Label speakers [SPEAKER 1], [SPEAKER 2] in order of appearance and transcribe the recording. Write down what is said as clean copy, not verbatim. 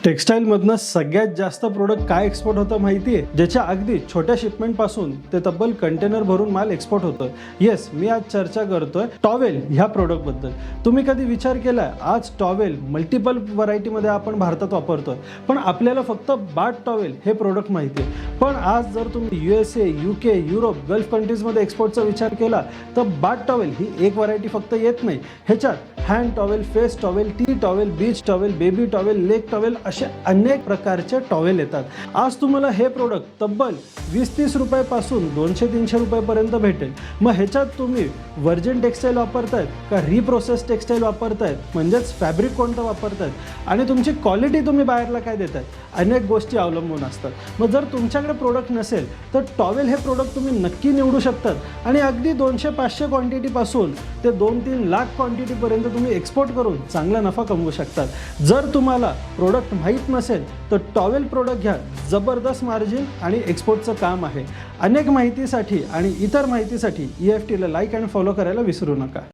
[SPEAKER 1] टेक्सटाईलमधनं सगळ्यात जास्त प्रोडक्ट काय एक्सपोर्ट होतं माहिती आहे, ज्याच्या अगदी छोट्या शिपमेंटपासून ते तब्बल कंटेनर भरून माल एक्सपोर्ट होतं. येस, मी आज चर्चा करतोय टॉवेल ह्या प्रोडक्टबद्दल. तुम्ही कधी विचार केलाय आज टॉवेल मल्टिपल व्हरायटीमध्ये आपण भारतात वापरतोय, पण आपल्याला फक्त बाथ टॉवेल हे प्रोडक्ट माहिती आहे. पण आज जर तुम्ही USA, UK, युरोप, गल्फ कंट्रीजमध्ये एक्सपोर्टचा विचार केला तर बाथ टॉवेल ही एक व्हरायटी फक्त येत नाही. ह्याच्यात hand towel, face towel, T towel, beach towel, baby towel, leg towel असे अनेक प्रकारचे टॉवेल येतात. आज तुम्हाला हे प्रोडक्ट तब्बल 20-30 रुपयापासून 200-300 रुपयापर्यंत भेटेल. मग ह्याच्यात तुम्ही व्हर्जिन टेक्सटाईल वापरतायत का रिप्रोसेस टेक्सटाईल वापरतायत, म्हणजेच फॅब्रिक कोणतं वापरतायत आणि तुमची क्वालिटी तुम्ही बाहेरला काय देतायत, अनेक गोष्टी अवलंबून असतात. मग जर तुमच्याकडे प्रोडक्ट नसेल तर टॉवेल हे प्रोडक्ट तुम्ही नक्की निवडू शकतात आणि अगदी 200-500 क्वांटिटीपासून ते 2-3 लाख क्वांटिटीपर्यंत तुम्ही एक्सपोर्ट करून चांगला नफा कमवू शकतात. जर तुम्हाला प्रोडक्ट माहीत नसेल तर टॉवेल प्रोडक्ट घ्या, जबरदस्त मार्जिन आणि एक्सपोर्टचं काम आहे. अनेक माहितीसाठी आणि इतर माहितीसाठी EFTला लाईक आणि फॉलो करायला विसरू नका.